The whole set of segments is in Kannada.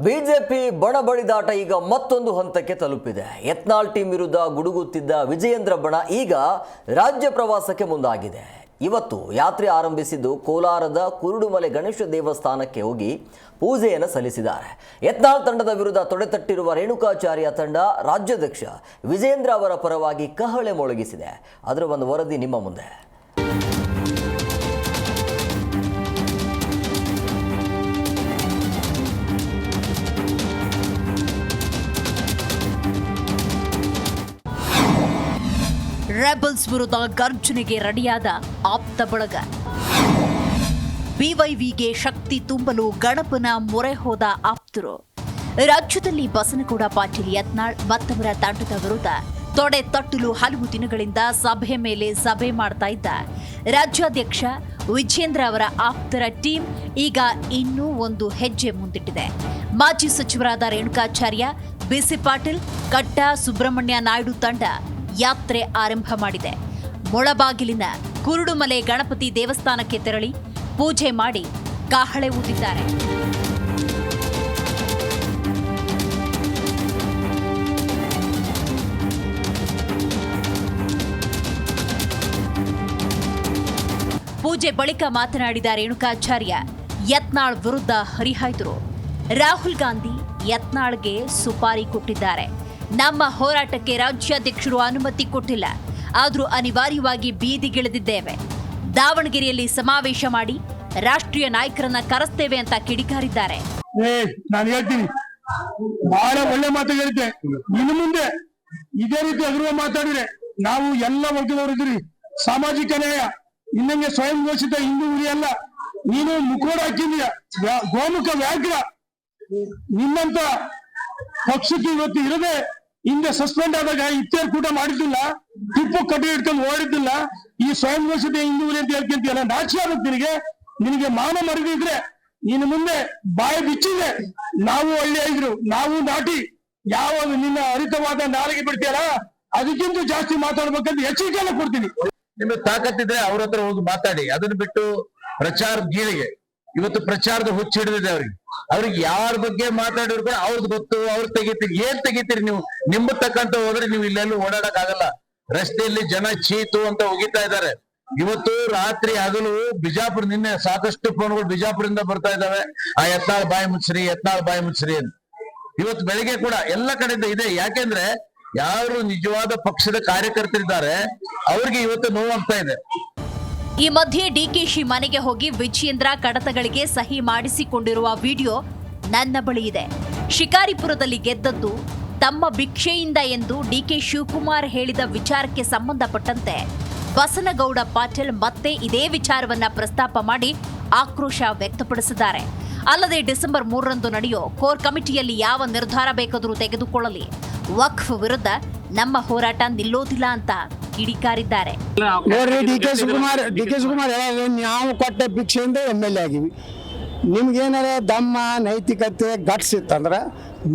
ಬಿಜೆಪಿ ಬಣಬಡಿದಾಟ ಈಗ ಮತ್ತೊಂದು ಹಂತಕ್ಕೆ ತಲುಪಿದೆ. ಯತ್ನಾಳ್ ಟೀಮ್ ವಿರುದ್ಧ ಗುಡುಗುತ್ತಿದ್ದ ವಿಜಯೇಂದ್ರ ಬಣ ಈಗ ರಾಜ್ಯ ಪ್ರವಾಸಕ್ಕೆ ಮುಂದಾಗಿದೆ. ಇವತ್ತು ಯಾತ್ರೆ ಆರಂಭಿಸಿದ್ದು ಕೋಲಾರದ ಕುರುಡುಮಲೆ ಗಣೇಶ ದೇವಸ್ಥಾನಕ್ಕೆ ಹೋಗಿ ಪೂಜೆಯನ್ನು ಸಲ್ಲಿಸಿದ್ದಾರೆ. ಯತ್ನಾಳ್ ತಂಡದ ವಿರುದ್ಧ ತೊಡೆತಟ್ಟಿರುವ ರೇಣುಕಾಚಾರ್ಯ ತಂಡ ರಾಜ್ಯಾಧ್ಯಕ್ಷ ವಿಜಯೇಂದ್ರ ಅವರ ಪರವಾಗಿ ಕಹಳೆ ಮೊಳಗಿಸಿದೆ. ಅದರ ಒಂದು ವರದಿ ನಿಮ್ಮ ಮುಂದೆ. ರೆಬಲ್ಸ್ ವಿರುದ್ಧ ಗರ್ಜನೆಗೆ ರೆಡಿಯಾದ ಆಪ್ತ ಬಳಗ. ಬಿವೈವಿಗೆ ಶಕ್ತಿ ತುಂಬಲು ಗಣಪನ ಮೊರೆ ಹೋದ ಆಪ್ತರು. ರಾಜ್ಯದಲ್ಲಿ ಬಸನಗೌಡ ಪಾಟೀಲ್ ಯತ್ನಾಳ್ ಮತ್ತವರ ತಂಡದ ವಿರುದ್ಧ ತೊಡೆ ತಟ್ಟಲು ಹಲವು ದಿನಗಳಿಂದ ಸಭೆ ಮೇಲೆ ಸಭೆ ಮಾಡ್ತಾ ಇದ್ದ ರಾಜ್ಯಾಧ್ಯಕ್ಷ ವಿಜಯೇಂದ್ರ ಅವರ ಆಪ್ತರ ಟೀಮ್ ಈಗ ಇನ್ನೂ ಒಂದು ಹೆಜ್ಜೆ ಮುಂದಿಟ್ಟಿದೆ. ಮಾಜಿ ಸಚಿವರಾದ ರೇಣುಕಾಚಾರ್ಯ, ಬಿಸಿ ಪಾಟೀಲ್, ಕಟ್ಟ ಸುಬ್ರಹ್ಮಣ್ಯ ನಾಯ್ಡು ತಂಡ ಯಾತ್ರೆ ಆರಂಭ ಮಾಡಿದೆ. ಮೊಳಬಾಗಿಲಿನ ಕುರುಡುಮಲೆ ಗಣಪತಿ ದೇವಸ್ಥಾನಕ್ಕೆ ತೆರಳಿ ಪೂಜೆ ಮಾಡಿ ಕಾಹಳೆ ಊದಿದ್ದಾರೆ. ಪೂಜೆ ಬಳಿಕ ಮಾತನಾಡಿದ ರೇಣುಕಾಚಾರ್ಯ ಯತ್ನಾಳ್ ವಿರುದ್ಧ ಹರಿಹಾಯ್ದರು. ರಾಹುಲ್ ಗಾಂಧಿ ಯತ್ನಾಳ್ಗೆ ಸುಪಾರಿ ಕೊಟ್ಟಿದ್ದಾರೆ. ನಮ್ಮ ಹೋರಾಟಕ್ಕೆ ರಾಜ್ಯಾಧ್ಯಕ್ಷರು ಅನುಮತಿ ಕೊಟ್ಟಿಲ್ಲ, ಆದರೂ ಅನಿವಾರ್ಯವಾಗಿ ಬೀದಿಗಿಳಿದಿದ್ದೇವೆ. ದಾವಣಗೆರೆಯಲ್ಲಿ ಸಮಾವೇಶ ಮಾಡಿ ರಾಷ್ಟ್ರೀಯ ನಾಯಕರನ್ನ ಕರೆಸ್ತೇವೆ ಅಂತ ಕಿಡಿಕಾರಿದ್ದಾರೆ. ನಾನು ಹೇಳ್ತೀನಿ, ಬಹಳ ಒಳ್ಳೆ ಮಾತು ಹೇಳಿದ್ದೆ. ಇನ್ನು ಮುಂದೆ ಇದೇ ರೀತಿ ಅಗರ್ವ ಮಾತಾಡಿದ್ರೆ ನಾವು ಎಲ್ಲ ವರ್ಗದವರಿದ್ರಿ. ಸಾಮಾಜಿಕ ನ್ಯಾಯ ಇನ್ನಂಗೆ ಸ್ವಯಂ ಘೋಷಿತ ಹಿಂದೂ ಉರಿಯಲ್ಲ. ನೀನು ಮುಖೋಡ ಹಾಕಿದೀಯ, ಗೋಮುಖ ವ್ಯಾಘ್ರ. ನಿನ್ನಂತ ಪಕ್ಷಕ್ಕೆ ಇವತ್ತು ಇರದೆ ಹಿಂದೆ ಸಸ್ಪೆಂಡ್ ಆದಾಗ ಇತ್ಯಾದಿ ಕೂಟ ಮಾಡಿದ್ದಿಲ್ಲ, ಟಿಪ್ಪು ಕಟ್ಟಿ ಹಿಡ್ಕೊಂಡು ಓಡಿದ್ದಿಲ್ಲ. ಈ ಸ್ವಯಂ ಘೋಷಿತ ಹಿಂದೂ ಉರಿ ಅಂತ ಹೇಳ್ಕೊಂತೀಯಲ್ಲ, ನಾಚಿ ಆಗುತ್ತೆ ನಿನಗೆ ಮಾನ ಮರೆದಿದ್ರೆ ನೀನು ಮುಂದೆ ಬಾಯಿ ಬಿಚ್ಚಿದೆ. ನಾವು ಒಳ್ಳೆಯರು, ನಾವು ನಾಟಿ, ಯಾವ ನಿನ್ನ ಹರಿತವಾದ ನಾಲಿಗೆ ಬಿಡ್ತೀಯಲ್ಲ ಅದಕ್ಕಿಂತ ಜಾಸ್ತಿ ಮಾತಾಡ್ಬೇಕಂತ ಎಚ್ಚರಿಕೆಯನ್ನು ಕೊಡ್ತೀನಿ. ನಿಮಗೆ ತಾಕತ್ತಿದ್ರೆ ಅವ್ರ ಹತ್ರ ಹೋಗಿ ಮಾತಾಡಿ. ಅದನ್ನ ಬಿಟ್ಟು ಪ್ರಚಾರದ ಗೀಳಿಗೆ ಇವತ್ತು ಪ್ರಚಾರದ ಹುಚ್ಚ ಹಿಡಿದಿದೆ ಅವ್ರಿಗೆ ಯಾರ ಬಗ್ಗೆ ಮಾತಾಡಿದ್ರು ಕೂಡ ಅವ್ರದ್ದು ಗೊತ್ತು, ಅವ್ರು ತೆಗಿತೀರಿ. ಏನ್ ತೆಗಿತೀರಿ ನೀವು? ನಿಮ್ಮ ತಕ್ಕಂತ ಹೋದ್ರೆ ನೀವು ಇಲ್ಲೆಲ್ಲೂ ಓಡಾಡಕ್ ಆಗಲ್ಲ. ರಸ್ತೆಯಲ್ಲಿ ಜನ ಚೀತು ಅಂತ ಹೋಗಿತಾ ಇದ್ದಾರೆ. ಇವತ್ತು ರಾತ್ರಿ ಹಗಲು ಬಿಜಾಪುರ, ನಿನ್ನೆ ಸಾಕಷ್ಟು ಫೋನ್ಗಳು ಬಿಜಾಪುರದಿಂದ ಬರ್ತಾ ಇದಾವೆ. ಆ ಯತ್ನಾಳ್ ಬಾಯಿ ಮುಚ್ಚ್ರಿ, ಯತ್ನಾಳ್ ಬಾಯಿ ಮುಚ್ಚ್ರಿ ಅಂತ. ಇವತ್ತು ಬೆಳಿಗ್ಗೆ ಕೂಡ ಎಲ್ಲ ಕಡೆಯಿಂದ ಇದೆ. ಯಾಕೆಂದ್ರೆ ಯಾರು ನಿಜವಾದ ಪಕ್ಷದ ಕಾರ್ಯಕರ್ತರಿದ್ದಾರೆ ಅವ್ರಿಗೆ ಇವತ್ತು ನೋವಾಗ್ತಾ ಇದೆ. ಈ ಮಧ್ಯೆ ಡಿಕೆಶಿ ಮನೆಗೆ ಹೋಗಿ ವಿಜಯೇಂದ್ರ ಕಡತಗಳಿಗೆ ಸಹಿ ಮಾಡಿಸಿಕೊಂಡಿರುವ ವಿಡಿಯೋ ನನ್ನ ಬಳಿ ಇದೆ. ಶಿಕಾರಿಪುರದಲ್ಲಿ ಗೆದ್ದದ್ದು ತಮ್ಮ ಭಿಕ್ಷೆಯಿಂದ ಎಂದು ಡಿಕೆ ಶಿವಕುಮಾರ್ ಹೇಳಿದ ವಿಚಾರಕ್ಕೆ ಸಂಬಂಧಪಟ್ಟಂತೆ ಬಸನಗೌಡ ಪಾಟೀಲ್ ಮತ್ತೆ ಇದೇ ವಿಚಾರವನ್ನ ಪ್ರಸ್ತಾಪ ಮಾಡಿ ಆಕ್ರೋಶ ವ್ಯಕ್ತಪಡಿಸಿದ್ದಾರೆ. ಅಲ್ಲದೆ ಡಿಸೆಂಬರ್ 3ರಂದು ನಡೆಯೋ ಕೋರ್ ಕಮಿಟಿಯಲ್ಲಿ ಯಾವ ನಿರ್ಧಾರ ಬೇಕಾದರೂ ತೆಗೆದುಕೊಳ್ಳಲಿ, ವಕ್ಫ್ ವಿರುದ್ಧ ನಮ್ಮ ಹೋರಾಟ ನಿಲ್ಲೋದಿಲ್ಲ ಅಂತ ಕಿಡಿಕಾರಿದ್ದಾರೆ. ನೋಡ್ರಿ, ಡಿ ಕೆ ಶಿವಕುಮಾರ್ ನಾವು ಕೊಟ್ಟ ಭಿಕ್ಷೆಯಿಂದ MLA ಆಗಿವಿ. ನಿಮ್ಗೇನಾರ ದಮ್ಮ ನೈತಿಕತೆ ಗಟ್ಸ್ ಇತ್ತಂದ್ರ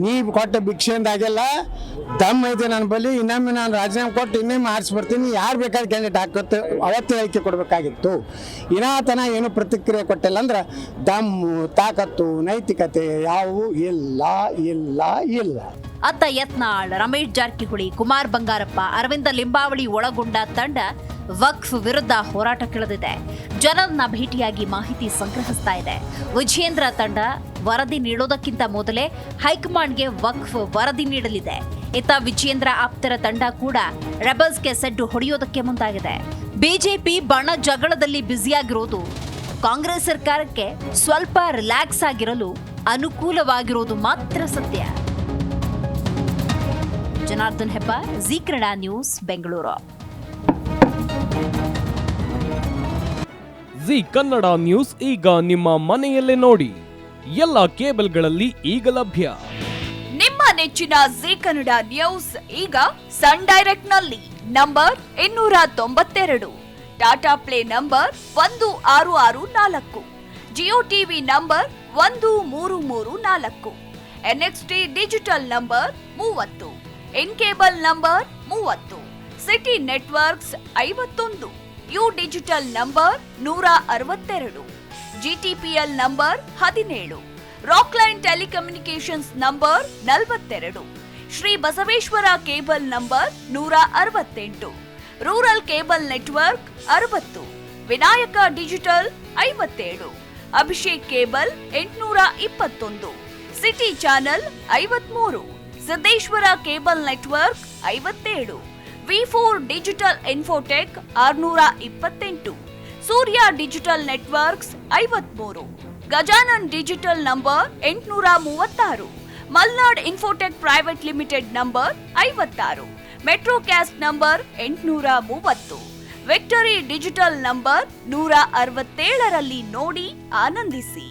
ನೀವು ಕೊಟ್ಟ ಭಿಕ್ಷೆಯಿಂದ ಆಗಿಲ್ಲ. ದಮ್ ಐತೆ ನನ್ನ ಬಳಿ. ಇನ್ನೊಮ್ಮೆ ನಾನು ರಾಜೀನಾಮೆ ಕೊಟ್ಟು ಇನ್ನೊಮ್ಮೆ ಆರಿಸಿ ಬರ್ತೀನಿ. ಯಾರು ಬೇಕಾದ್ರೆ ಕ್ಯಾಂಡಿಡೇಟ್ ಹಾಕುತ್ತೆ ಅವತ್ತೇ ಆಯ್ಕೆ ಕೊಡಬೇಕಾಗಿತ್ತು. ಇನ್ನಾತನ ಏನು ಪ್ರತಿಕ್ರಿಯೆ ಕೊಟ್ಟಿಲ್ಲ ಅಂದ್ರೆ ದಮ್ಮು, ತಾಕತ್ತು, ನೈತಿಕತೆ ಯಾವುವು ಇಲ್ಲ ಇಲ್ಲ ಇಲ್ಲ. ಅತ್ತ ಯತ್ನಾಳ್, ರಮೇಶ್ ಜಾರಕಿಹೊಳಿ, ಕುಮಾರ್ ಬಂಗಾರಪ್ಪ, ಅರವಿಂದ ಲಿಂಬಾವಳಿ ಒಳಗೊಂಡ ತಂಡ ವಕ್ಫ್ ವಿರುದ್ಧ ಹೋರಾಟಕ್ಕಿಳಿದಿದೆ. ಜನರನ್ನ ಭೇಟಿಯಾಗಿ ಮಾಹಿತಿ ಸಂಗ್ರಹಿಸ್ತಾ ಇದೆ. ವಿಜಯೇಂದ್ರ ತಂಡ ವರದಿ ನೀಡೋದಕ್ಕಿಂತ ಮೊದಲೇ ಹೈಕಮಾಂಡ್ಗೆ ವಕ್ಫ್ ವರದಿ ನೀಡಲಿದೆ. ಇತ್ತ ವಿಜಯೇಂದ್ರ ಆಪ್ತರ ತಂಡ ಕೂಡ ರೆಬಲ್ಸ್ಗೆ ಸೆಡ್ಡು ಹೊಡೆಯೋದಕ್ಕೆ ಮುಂದಾಗಿದೆ. ಬಿಜೆಪಿ ಬಣ ಜಗಳದಲ್ಲಿ ಬ್ಯುಸಿಯಾಗಿರೋದು ಕಾಂಗ್ರೆಸ್ ಸರ್ಕಾರಕ್ಕೆ ಸ್ವಲ್ಪ ರಿಲ್ಯಾಕ್ಸ್ ಆಗಿರಲು ಅನುಕೂಲವಾಗಿರೋದು ಮಾತ್ರ ಸತ್ಯ. ಜನಾರ್ದನ್ ಹೆಬ್ಬಾರ್, ಜೀ ಕನ್ನಡ ನ್ಯೂಸ್, ಬೆಂಗಳೂರು. ಜೀ ಕನ್ನಡ ನ್ಯೂಸ್ ಈಗ ನಿಮ್ಮ ಮನೆಯಲ್ಲೇ ನೋಡಿ. ಎಲ್ಲ ಕೇಬಲ್ಗಳಲ್ಲಿ ಈಗ ಲಭ್ಯ. ನಿಮ್ಮ ನೆಚ್ಚಿನ ಜೀ ಕನ್ನಡ ನ್ಯೂಸ್ ಈಗ ಸನ್ ಡೈರೆಕ್ಟ್ ನಲ್ಲಿ number 292, Tata play number 1664, Jio TV number 1334, NXT digital number 30, in cable number 30, city networks 51, U digital number 162, GTPL number 17, Rockline telecommunications number 42, Shri Basaveshwara cable number 168, rural cable network 60, Vinayaka digital 57, Abhishek cable 821, city channel 53, Siddeshwara cable network 57, ವಿ4 digital infotech 628, Surya digital networks 53, Gajanan digital number 836, Malnad infotech private limited number 56, Metrocast number 830, victory digital number 167ರಲ್ಲಿ ನೋಡಿ ಆನಂದಿಸಿ.